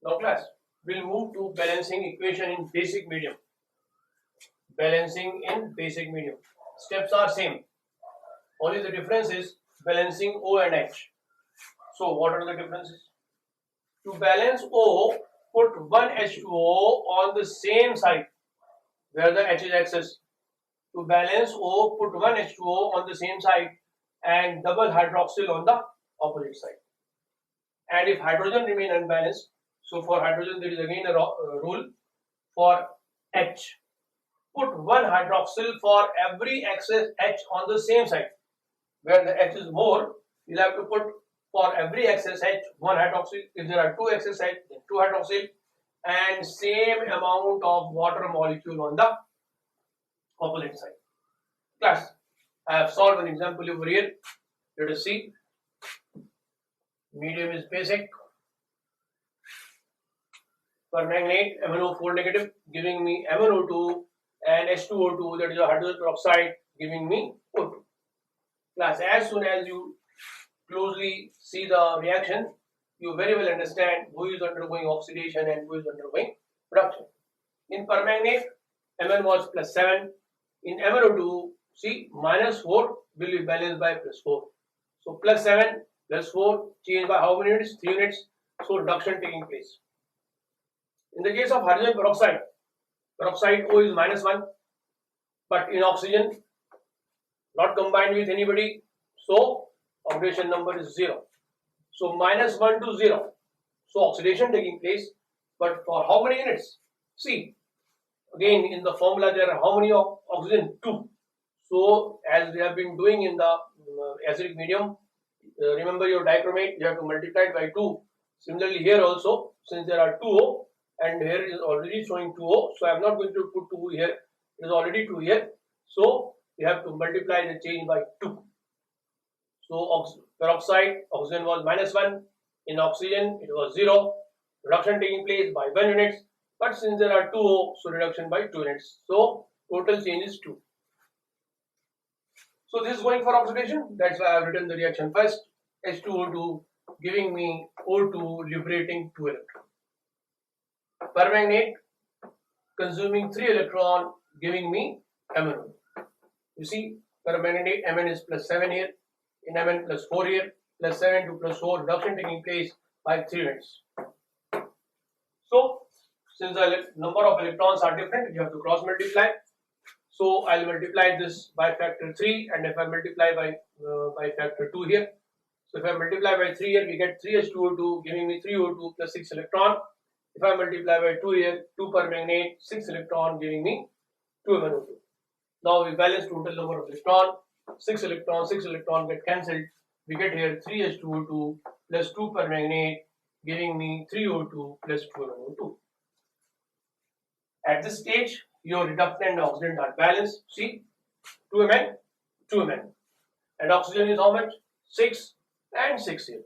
Now class, we'll move to balancing equation in basic medium. Balancing in basic medium. Steps are same. Only the difference is balancing O and H. So what are the differences? To balance O, put one H2O on the same side where the H is excess. To balance O, put one H2O on the same side and double hydroxyl on the opposite side. And if hydrogen remain unbalanced, so for hydrogen there is again a rule. For H, put one hydroxyl for every excess H on the same side. Where the H is more, you'll have to put for every excess H one hydroxyl. If there are two excess H, then two hydroxyl, and same amount of water molecule on the opposite side. Class, I have solved an example over here. Let us see. Medium is basic. Permanganate MnO4 negative, giving me MnO2, and H2O2, that is a hydrogen peroxide, giving me O2. Class, as soon as you closely see the reaction, you very well understand who is undergoing oxidation and who is undergoing reduction. In permanganate, Mn was plus 7. In MnO2, see, minus 4 will be balanced by plus 4. So plus 7 plus 4 changed by how many units? 3 units. So reduction taking place. In the case of hydrogen peroxide, peroxide O is minus 1, but in oxygen, not combined with anybody, so oxidation number is 0. So minus 1 to 0. So oxidation taking place, but for how many units? See, again in the formula there are how many of oxygen? 2. So as we have been doing in the acidic medium, remember your dichromate, you have to multiply it by 2. Similarly here also, since there are 2O, and here is already showing 2O, so I am not going to put 2 here, it is already 2 here, so we have to multiply the change by 2. So peroxide, oxygen was minus 1, in oxygen it was 0, reduction taking place by 1 unit, but since there are 2O, so reduction by 2 units, so total change is 2. So this is going for oxidation, that's why I have written the reaction first, H2O2 giving me O2 liberating 2 electrons. Permanganate consuming 3 electron giving me MnO. You see, permanganate Mn is plus 7 here, in Mn plus 4 here, plus 7 to plus 4, reduction taking place by 3 units. So, since the number of electrons are different, you have to cross multiply. So, I will multiply this by factor 3, and if I multiply by factor 2 here, so if I multiply by 3 here, we get 3H2O2 giving me 3O2 plus 6 electron. If I multiply by 2 here, 2 permanganate, 6 electron giving me 2 MnO2. Now we balance total number of electron, 6 electron get cancelled. We get here 3H2O2 plus 2 permanganate giving me 3O2 plus 2 MnO2. At this stage, your reductant and oxidant are balanced. See, 2 Mn, 2 Mn. And oxygen is how much? 6 and 6 here.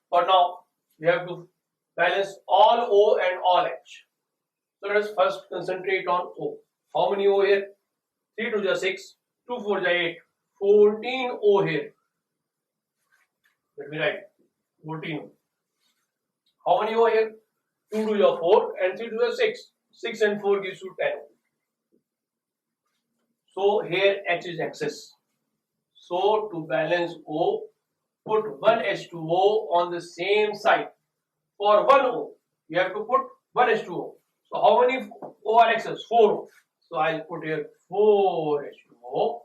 For now, we have to balance all O and all H. So let us first concentrate on O. How many O here? 3 to the 6, 2 4 the 8, 14 O here. Let me write 14. How many O here? 2 to the 4 and 3 to the 6. 6 and 4 gives you 10. So here H is excess. So to balance O, put one H2O on the same side. For one O, you have to put one H2O. So how many O are excess? 4. So I'll put here 4 H2O.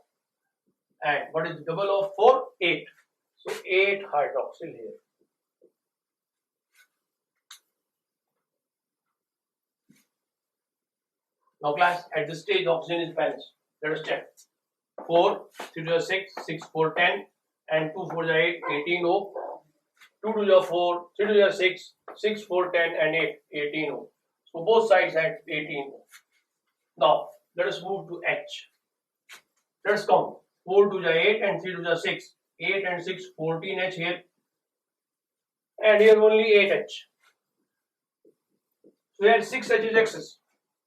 And what is double of 4? 8. So 8 hydroxyl here. Now class, at this stage oxygen is balanced. Let us check. 4, 3 to the 6, 6, 4, 10, and 2, 4, 8, 18 O. 2 to the 4, 3 to the 6, 6, 4, 10, and 8, 18 O. So both sides had 18 O. Now, let us move to H. Let us count. 4 to the 8 and 3 to the 6. 8 and 6, 14 H here. And here only 8 H. So here 6 H is excess.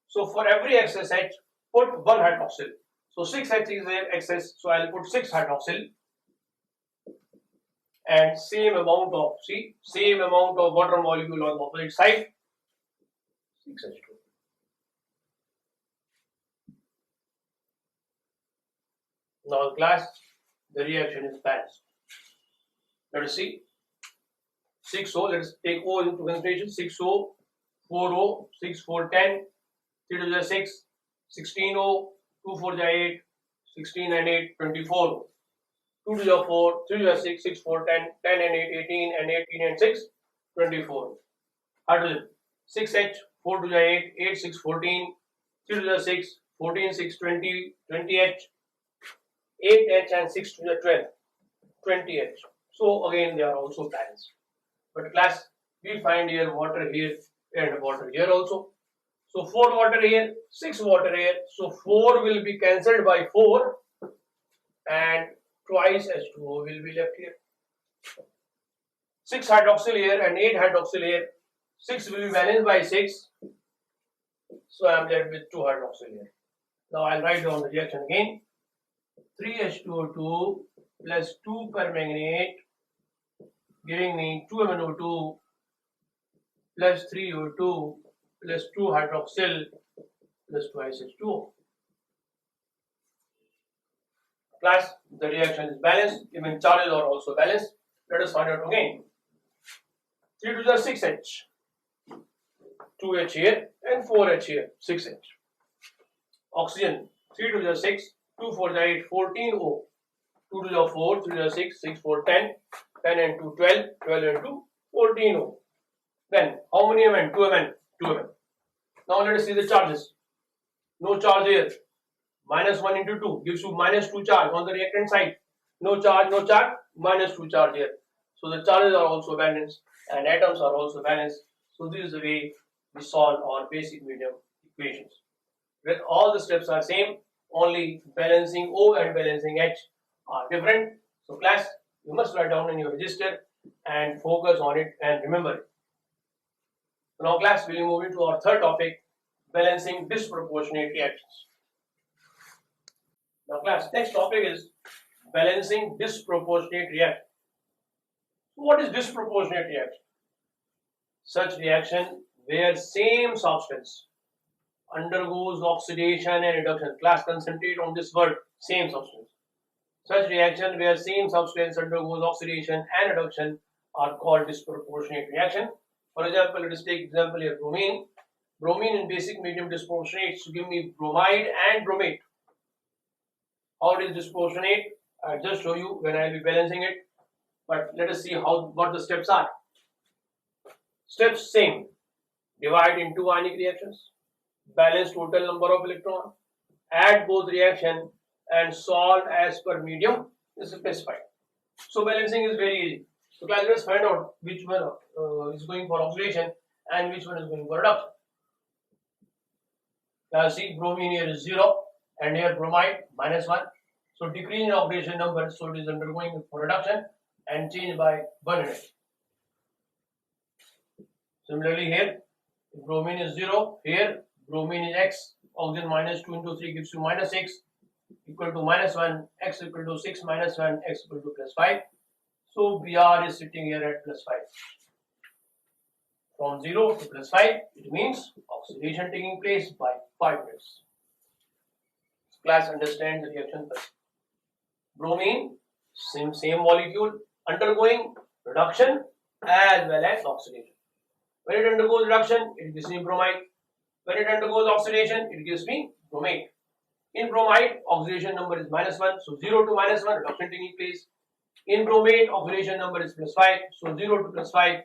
So for every excess H, put 1 hydroxyl. So 6 H is excess, so I will put 6 hydroxyl. and same amount of water molecule on the opposite side, 6H2. Now class, the reaction is balanced. Let us see. 6O, let us take O into consideration. 6O, 4O, 6, 4, 10, 3 to the 6, 16O, 2, 4 the 8, 16 and 8, 24. 2 to the 4, 3 to the 6, 6, 4, 10, 10 and 8, 18 and 18 and 6, 24. Hydrogen, 6H, 4 to the 8, 8, 6, 14, 3 to the 6, 14, 6, 20, 20H, 8H and 6 to the 12, 20H. So again they are also balanced. But class, we find here water here and water here also. So 4 water here, 6 water here. So 4 will be cancelled by 4 and twice H2O will be left here. 6 hydroxyl here and 8 hydroxyl here. 6 will be balanced by 6. So I am left with 2 hydroxyl here. Now I will write down the reaction again. 3H2O2 plus 2 permanganate giving me 2MnO2 plus 3O2 plus 2 hydroxyl plus twice H2O. Class, the reaction is balanced, even charges are also balanced. Let us find out again. 3 to the 6H, 2H here and 4H here, 6H. Oxygen, 3 to the 6, 2 4 the 8, 14O. 2 to the 4, 3 to the 6, 6 4, 10, 10 and 2, 12, 12 and 2, 14O. Then, how many Mn? 2 Mn, 2 Mn. Now let us see the charges. No charge here. Minus 1 into 2 gives you minus 2 charge on the reactant side. No charge, minus 2 charge here. So the charges are also balanced and atoms are also balanced. So this is the way we solve our basic medium equations. Where all the steps are same, only balancing O and balancing H are different. So class, you must write down in your register and focus on it and remember it. So now class, we will move into our third topic, balancing disproportionate reactions. Now class, next topic is balancing disproportionate reaction. What is disproportionate reaction? Such reaction where same substance undergoes oxidation and reduction. Class, concentrate on this word, same substance. Such reaction where same substance undergoes oxidation and reduction are called disproportionate reaction. For example, let us take example here, bromine. Bromine in basic medium disproportionate to give me bromide and bromate. How it is disproportionate? I'll just show you when I will be balancing it. But let us see what the steps are. Steps same. Divide into ionic reactions. Balance total number of electrons. Add both reaction and solve as per medium is specified. So balancing is very easy. So class, let us find out which one is going for oxidation and which one is going for reduction. Now see, bromine here is 0 and here bromide minus 1. So decrease in oxidation number, so it is undergoing for reduction and change by 1 unit. Similarly here, bromine is 0, here bromine is x, oxygen minus 2 into 3 gives you minus 6, equal to minus 1, x equal to 6 minus 1, x equal to plus 5. So Br is sitting here at plus 5. From 0 to plus 5, it means oxidation taking place by 5 units. Class, understand the reaction first. Bromine, same molecule, undergoing reduction as well as oxidation. When it undergoes reduction, it gives me bromide. When it undergoes oxidation, it gives me bromate. In bromide, oxidation number is minus 1, so 0 to minus 1, reduction taking place. In bromate, oxidation number is plus 5, so 0 to plus 5,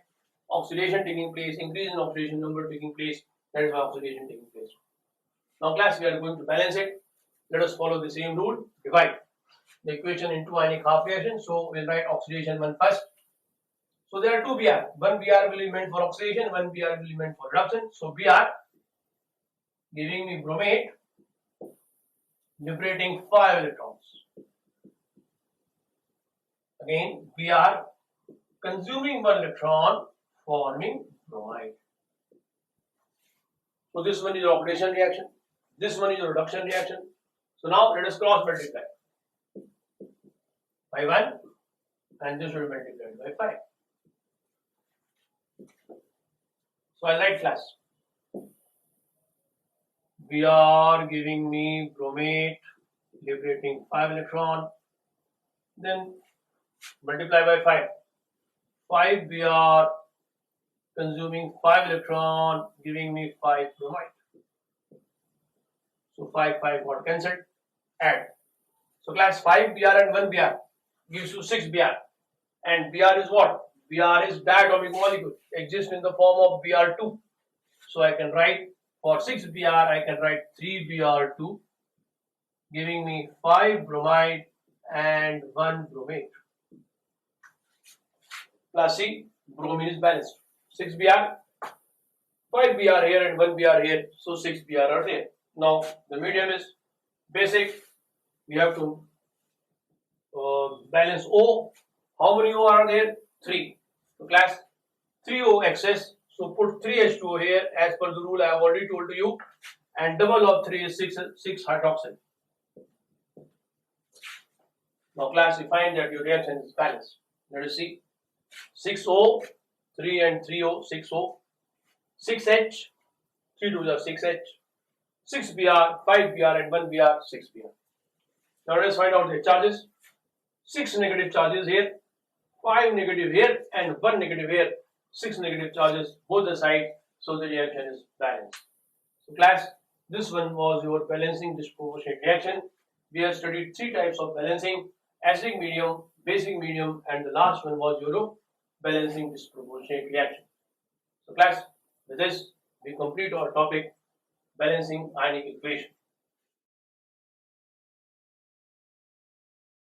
oxidation taking place, increase in oxidation number taking place, that is why oxidation taking place. Now class, we are going to balance it. Let us follow the same rule, divide the equation into ionic half reaction. So we'll write oxidation 1 first. So there are two Br. One Br will be meant for oxidation, one Br will be meant for reduction. So Br giving me bromate, liberating 5 electrons. Again, Br consuming 1 electron, forming bromide. So this one is oxidation reaction, this one is a reduction reaction. So now let us cross multiply by 1 and this will be multiplied by 5. So I write class. Br giving me bromate, liberating 5 electron, then multiply by 5. 5 Br consuming 5 electron, giving me 5 bromide. So 5 got cancelled. Add. So class 5 Br and 1 Br gives you 6 Br. And Br is what? Br is diatomic molecule. Exists in the form of Br2. So I can write for 6 Br, I can write 3 Br2, giving me 5 bromide and 1 bromate. Class C, bromine is balanced. 6 Br, 5 Br here and 1 Br here. So 6 Br are there. Now the medium is basic. We have to balance O. How many O are there? 3. So class 3O excess. So put 3H2O here as per the rule I have already told to you. And double of 3 is 6 hydroxyl. Now class, you find that your reaction is balanced. Let us see. 6O, 3 and 3O, 6O. 6H, 3 2s are 6H. 6 Br, 5 Br and 1 Br, 6 Br. Now let us find out the charges. 6 negative charges here, 5 negative here and 1 negative here. 6 negative charges both the sides, so the reaction is balanced. So class, this one was your balancing disproportionate reaction. We have studied 3 types of balancing: acidic medium, basic medium, and the last one was your balancing disproportionate reaction. So class, with this we complete our topic, balancing ionic equation.